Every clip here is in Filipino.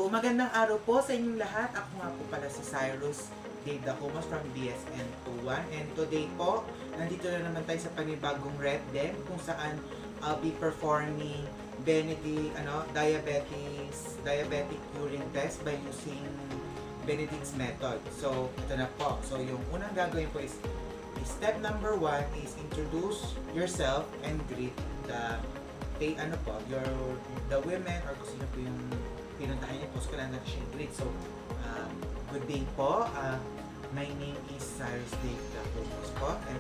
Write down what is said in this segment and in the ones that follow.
So, magandang araw po sa inyong lahat. Ako nga po pala si Cyrus Dave Dacomas from BSN 21. And today po, nandito na naman tayo sa panibagong Red Dem kung saan I'll be performing diabetic urine test by using Benedict's method. So, ito na po. So, yung unang gagawin po is step number 1 is introduce yourself and greet the women or kung sino po yung pinuntahan niyo po. So, kailangan natin siya i-greet. So, good day po. My name is Cyrus Dave Dacomas po and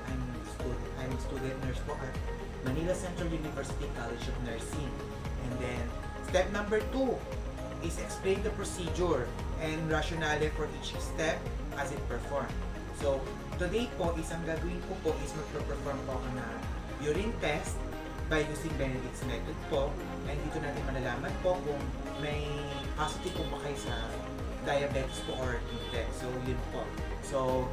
I'm a student nurse po at Manila Central University College of Nursing. And then, step number 2 is explain the procedure and rationale for each step as it performed. So, today po, isang gagawin ko po is magpe-perform po ako na urine test by using Benedict's method po. And dito natin malalaman po kung may positive po ba kayo sa diabetes po or hindi. So, yun po. So,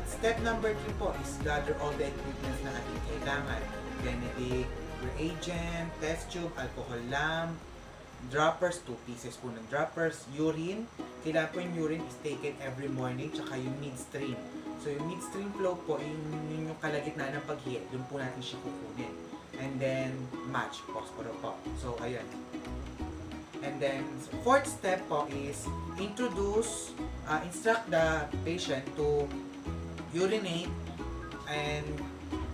step number 3 po is gather all the equipments na ating kailangan. Benedict, reagent, test tube, alcohol lamp, droppers, 2 pieces po ng droppers, urine. Kailangan po yung urine is taken every morning, tsaka yung midstream. So yung midstream flow po, yung kalagitnaan ng paghihi, doon po natin siya kukunin. And then, match, phosphoro po. So, ayan. And then, fourth step po is instruct the patient to urinate and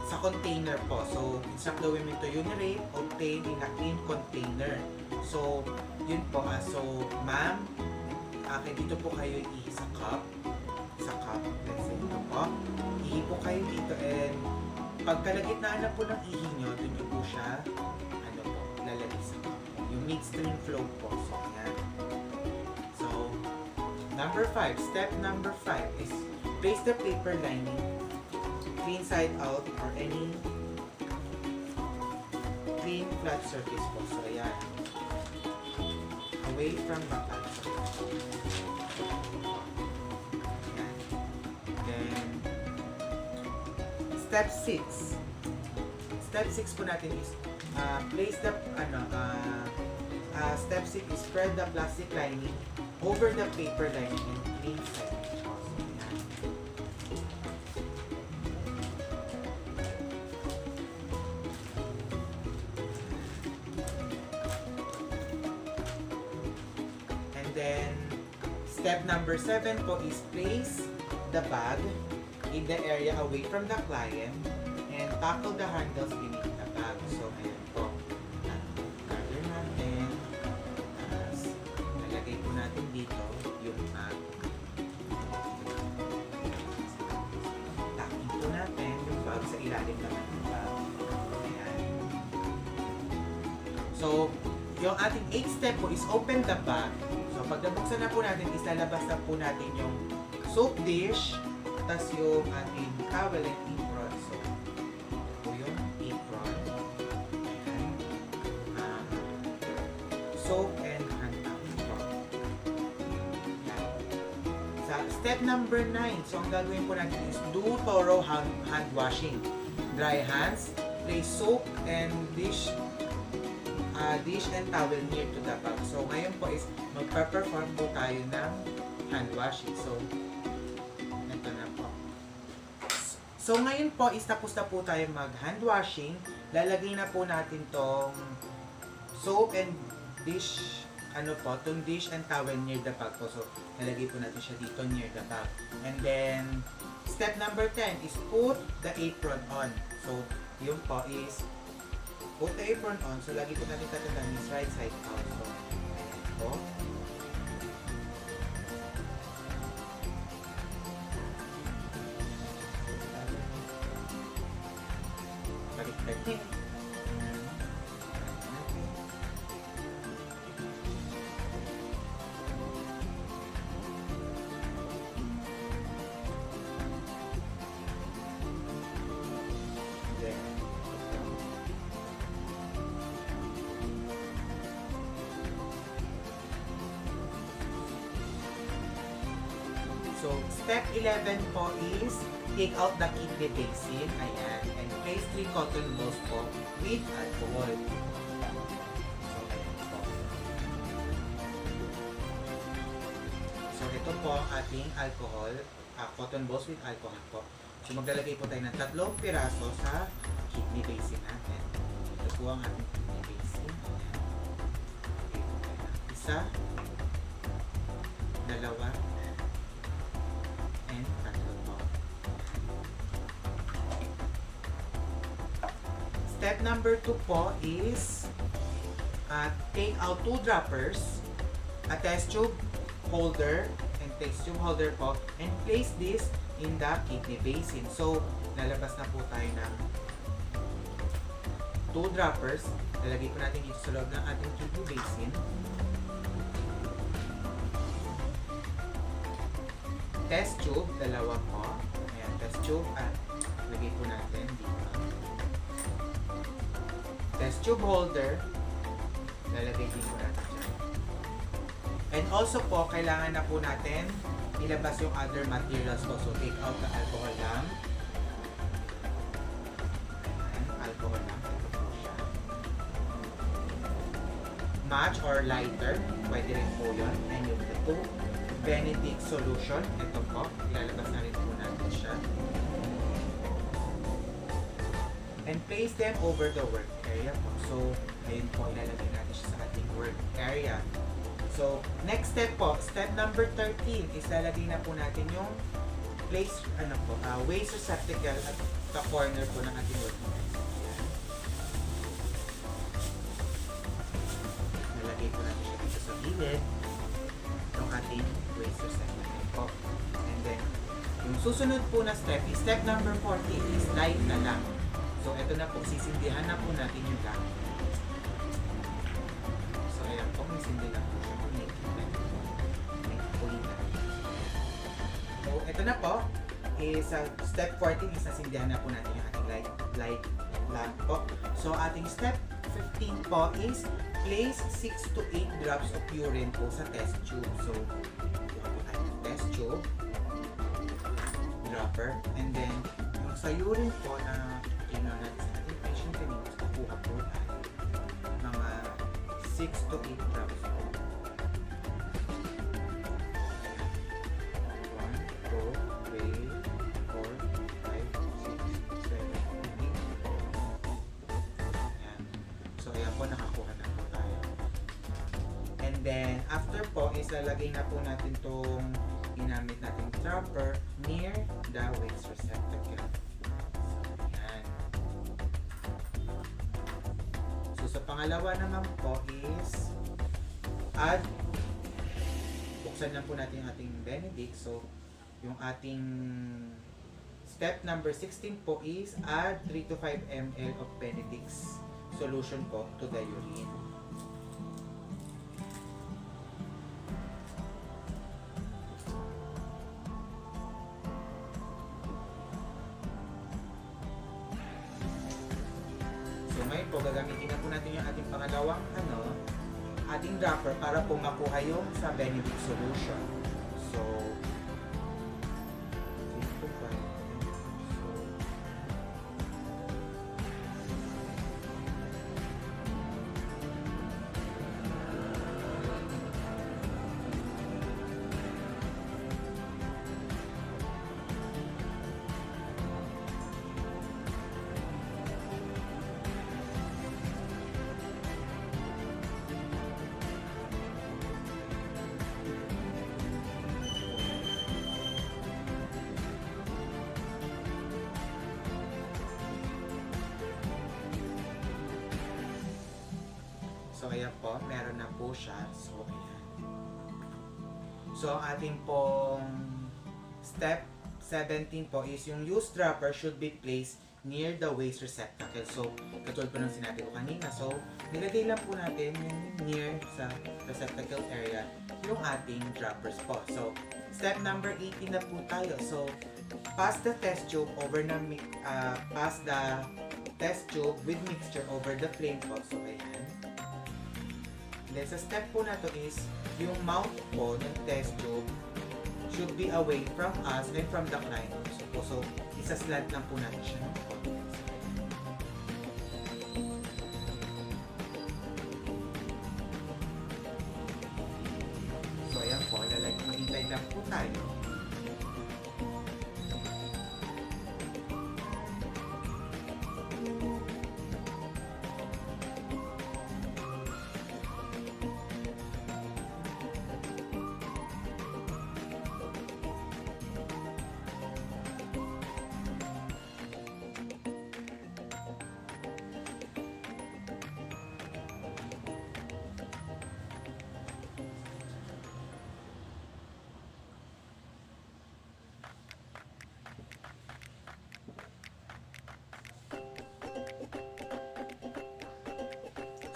sa container po. So, instruct the women to urinate, obtain in a clean container. So, yun po. So, ma'am, dito po kayo ihi sa cup. Let's say, ito po. Ihi po kayo dito and pagkalagitnaan na po ng ihi nyo, doon nyo po siya, lalagay sa cup. Yung midstream flow po. So, yan. So, step number 5 is place the paper lining clean side out or any clean flat surface po. So, ayan. Away from the flat surface. Ayan. Then, step 6. Step 6 po natin is place the, step 6 is spread the plastic lining over the paper lining and clean side. Then, step number 7 po is place the bag in the area away from the client and tackle the handles beneath the bag. So, ayan po. Cover natin. Nalagay po natin dito yung bag. Takin po natin yung bag sa ilalim naman ng bag. Ayan. So, yung ating 8th step po is open the bag. So, pag nabuksan na po natin, ilalabas na po natin yung soap dish, tas yung ating towel and apron. So, ito po yung apron. Ayan. Soap and hand towel. Ayan. Sa step number 9, so ang gagawin po natin is do thorough hand washing. Dry hands, place soap and dish and towel near to the bag. So, ngayon po is magpa-perform po tayo ng hand washing. So, ito na po. So, ngayon po is tapos na po tayo mag-hand washing. Lalagay na po natin tong soap and dish, tong dish and towel near the bag po. So, lalagay po natin siya dito near the bag. And then, step number 10 is put the apron on. So, yun po is put the apron on. So, lagi po natin tatandaan is right side out. So, ayan po. Baliktad din. So, step 11 po is take out the kidney basin. Ayan. And place 3 cotton balls po with alcohol. So, ayan po. So, ito po ang ating alcohol, cotton balls with alcohol po. So, maglalagay po tayo ng 3 piraso sa kidney basin natin. Ito po ang ating kidney basin. Ayan. Lagay po tayo ng 1, 2, and 3 po. Step number 2 po is take out 2 droppers, a test tube holder, and test tube holder po, and place this in the kidney basin. So, lalabas na po tayo ng 2 droppers. Lalagay po natin dito sa loob ng ating kidney basin. Test tube, 2 po. Ayan, test tube, at lagay po natin dito. Test tube holder, lalagay din po natin dyan. And also po, kailangan na po natin ilabas yung other materials po. So, take out the alcohol lamp. Ayan, alcohol lamp. Ito po siya. Match or lighter, pwede rin po yun. And yung ito, Benedict solution. Ito po, ilalabas na rin po natin siya. And place them over the work area po. So, ayun po, ilalagay natin siya sa ating work area. So, next step po, step number 13 is lalagay na po natin yung waste receptacle at the corner po ng ating work area. Nalagay po natin siya dito sa gilid ng ating waste receptacle po. And then, yung susunod po na step is step number 14 is light na lang. So, ito na po, sisindihan na po natin yung lamp. So, ayan po, sindi lang po siya. So, ito na po, is step 14 is nasindihan na po natin yung ating light lamp po. So, ating step 15 po is place 6 to 8 drops of urine po sa test tube. So, kuha po tayo ng test tube, dropper, and then, yung sa urine po na natin sa ating patient kanina, kukuha po tayo mga 6 to 8 drops po. 1, 2, 3, 4, 5, 6, 7, 8. Ayan. So, ayan po, nakakuha na po tayo. And then, after po, is lalagay na po natin itong ginamit natin dropper near the waste receptacle. So, sa pangalawa naman po is buksan lang po natin yung ating Benedict. So, yung ating step number 16 po is add 3 to 5 ml of Benedict's solution po to the urine. Ngayon po, gagamitin na po natin yung ating pangalawang ating dropper para po makuha yung sa Benedict solution. So, So, ayan po, meron na po siya. So, ayan. So, ang ating pong step 17 po is yung used dropper should be placed near the waste receptacle. So, katulad po ng sinabi ko kanina. So, nilagay lang po natin yung near sa receptacle area yung ating droppers po. So, step number 18 na po tayo. So, pass the test tube over the test tube with mixture over the flame po. So, ayan. Then, sa step po na to is, yung mouth po ng test tube should be away from us and from the client. So, isa-slant lang po natin siya. So, ayan po, maghintay lang tayo.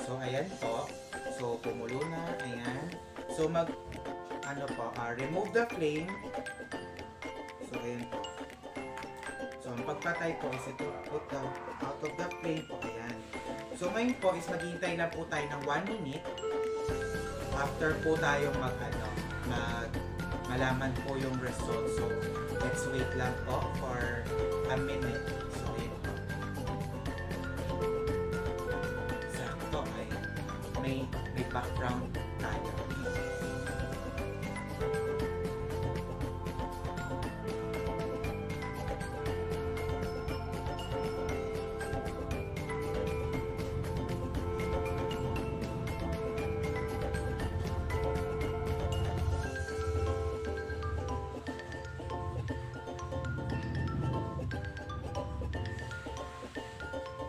So, ayan po. So, kumulo na. Ayan. So, remove the flame. So, ayan po. So, ang pagpatay po is ito, put out of the flame po. Ayan. So, ngayon po is maghihintay lang po tayo ng 1 minute. After po tayo malaman po yung result. So, let's wait lang po for a minute. So, ayan po. May background tayo.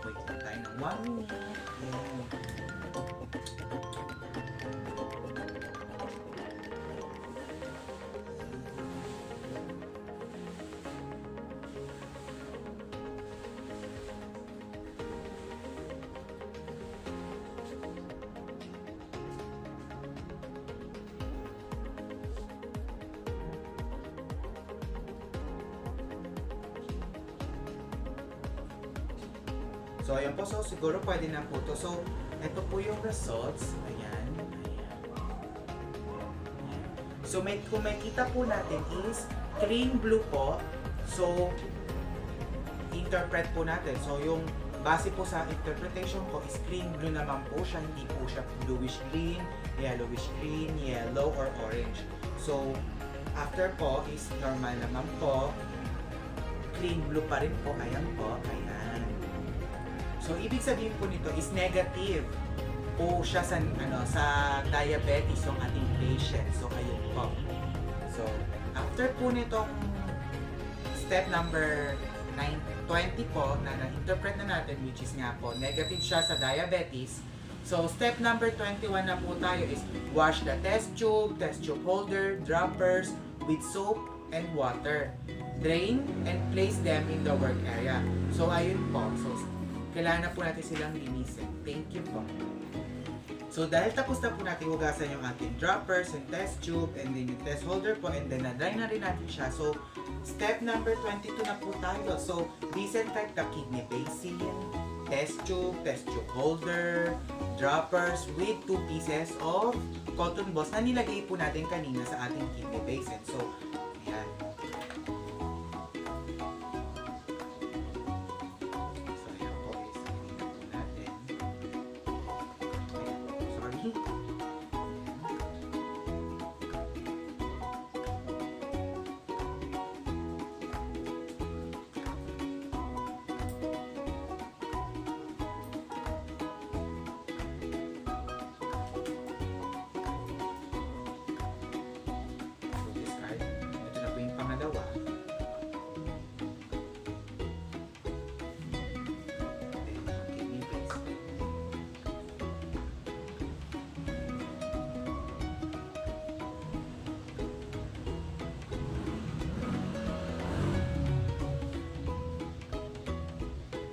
Wait lang tayo ng 1 minute. So, ayan po. So, siguro pwede na po to. So, ito po yung results. Ayan. So, kung makita po natin is clean blue po. So, interpret po natin. So, yung base po sa interpretation ko is clean blue naman po siya. Hindi po siya bluish green, yellowish green, yellow, or orange. So, after po is normal naman po. Clean blue pa rin po. Ayan po. Ayan. So, ibig sabihin po nito is negative po siya sa diabetes yung ating patient. So, ayun po. So, after po nitong step number 20 po na na-interpret na natin, which is nga po, negative siya sa diabetes. So, step number 21 na po tayo is wash the test tube holder, droppers with soap and water. Drain and place them in the work area. So, ayun po. So, kailangan na po natin silang linisin. Thank you po. So, dahil tapos na po natin hugasan yung ating droppers and test tube and then yung test holder po and then na-dry na rin natin siya. So, step number 22 na po tayo. So, disinfect the kidney basin, test tube holder, droppers with 2 pieces of cotton balls na nilagay po natin kanina sa ating kidney basin. So, ayan.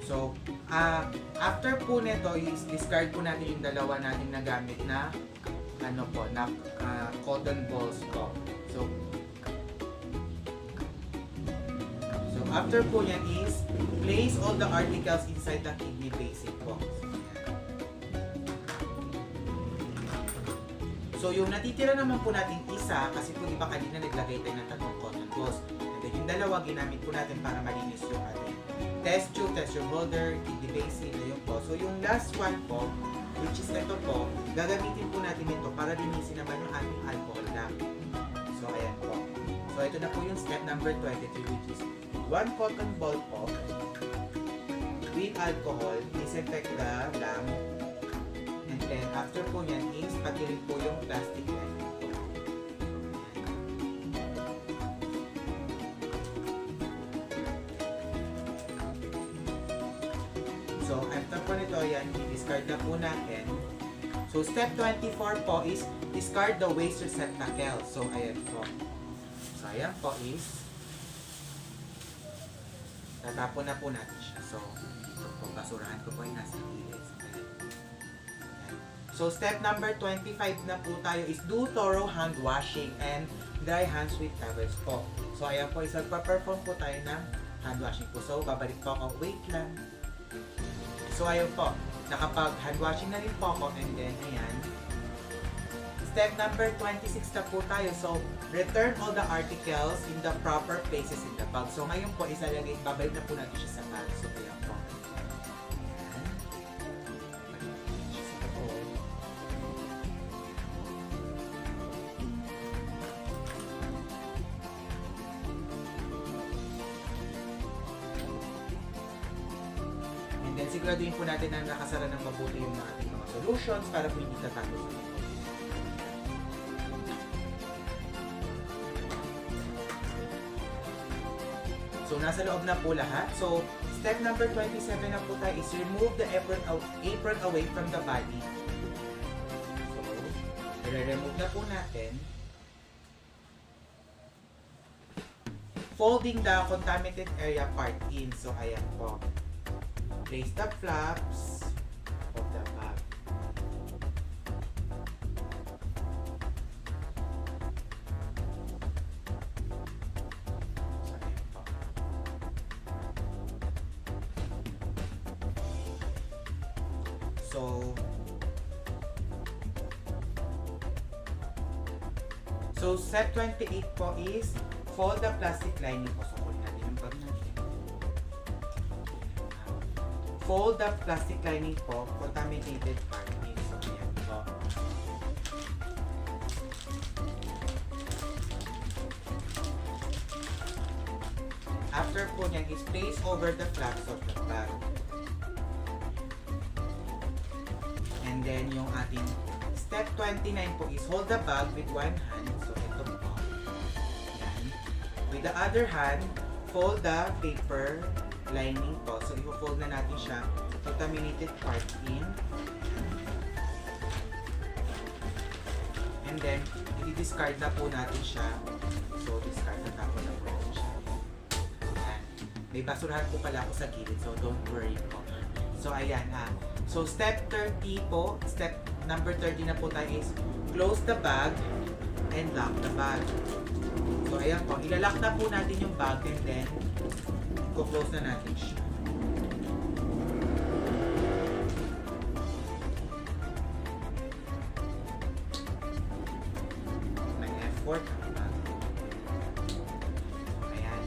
So, after po nito is discard po natin yung dalawa natin nagamit na cotton balls po. So after po yan is place all the articles inside the kidney basin po. So yung natitira naman po natin isa, kasi po di ba kanina naglagay tayo ng 3 cotton balls. And then yung dalawa ginamit po natin para malinis yung ating test tube holder, kidney basin, ayun po. So yung last one po, which is ito po, gagamitin po natin ito para linisin naman yung ating alcohol lamp. So ayan po. So ito na po yung step number 23, which is 1 cotton ball po with alcohol, disinfect the lamp, and then after po yan is pagilid po yung plastic line. So, after po nito, yan, i-discard na po natin. So, step 24 po is discard the waste receptacle. So, ayan po. So, ayan po is tatapon na po natin siya. So, ito po, basurahan ko po yung nasa gilid. So, step number 25 na po tayo is do thorough hand washing and dry hands with towels po. So, ayan po, is magpa-perform po tayo ng hand washing po. So, babalik po ako. Wait lang. So, ayun po. Nakapag-hand washing na rin po ako. And then, ayan. Step number 26 na po tayo. So, return all the articles in the proper places in the bag. So, ngayon po, isalagay, babalik na po natin siya sa bag. So, ayan po. Ayan. And then, siguraduhin po natin na nakasara ng mabuti yung ating mga solutions para po hindi tatapos. So, nasa loob na po lahat. So, step number 27 na po tayo is remove the apron away from the body. So, i-remove na po natin. Folding the contaminated area part in. So, ayan po. Place the flaps of the bag. So, ayan po. So, step 28 po is fold the plastic lining po. So, kunin natin yung bag natin. Fold the plastic lining po, contaminated part in. So, ayan po. After po niyan is place over the flaps of the bag. And then, yung ating step 29 po is hold the bag with one hand. So, ito po. Yan. With the other hand, fold the paper lining po. So, i-fold na natin siya. Contaminated part in. And then, i-discard na po natin siya. So, discard na tapos na po natin siya. Ayan. May basurahan po pala ako sa gilid. So, don't worry po. So, ayan. So, step 30 po. Step number 30 na po tayo is close the bag and lock the bag. So, ayan po. Ilalak na po natin yung bag and then close na natin siya. May effort ang bag. Ayan.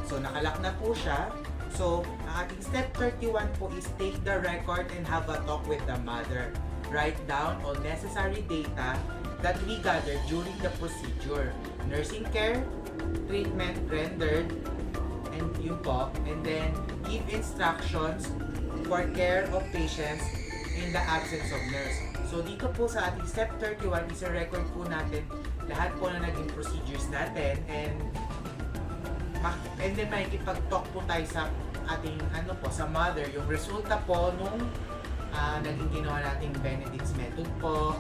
So, nakalak na po siya. So, ang ating step 31 po is take the record and have a talk with the mother. Write down all necessary data that we gathered during the procedure. Nursing care, treatment rendered, and yun po. And then, give instructions for care of patients in the absence of nurse. So, dito po sa ating step 31 is a record po natin lahat po na naging procedures natin and then makikipag-talk po tayo sa ating sa mother, yung resulta po nung naging ginawa nating Benedict's method po,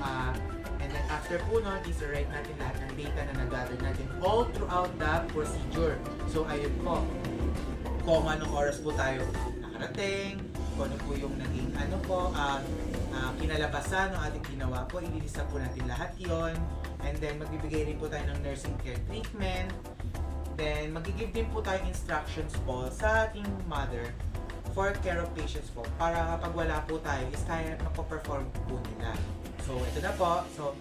and then after po nun is write natin lahat ng data na nag-gather natin all throughout the procedure. So ayun po, kung anong oras po tayo nakarating, kung ano po yung naging kinalabasan ng ating ginawa po, ililista po natin lahat yon, and then magbibigay rin po tayo ng nursing care treatment. Then, mag-give din po tayo instructions po sa ating mother for care of patients po para kapag wala po tayo is kaya mapo-perform po nila. So, ito na po. So,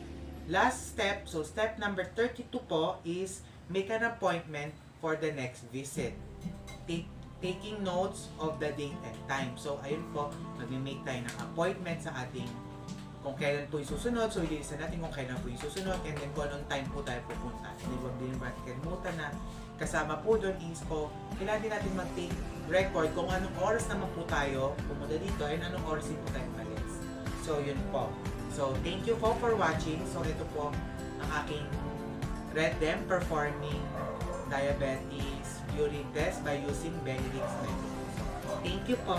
last step. So, step number 32 po is make an appointment for the next visit. Taking notes of the date and time. So, ayun po, mag-make tayo ng appointment sa ating kung kailan po yung susunod. So, ililisan natin kung kailan po yung susunod and then kung anong time po tayo pupunta. Hindi wag din natin kalimutan na kasama po doon is ko, kailangan din natin mag-take record kung anong oras naman po tayo pumunta dito and anong oras din po tayo malis. So, yun po. So, thank you po for watching. So, ito po ang aking Red Dem performing diabetes urine test by using Benedict's method. So, thank you po.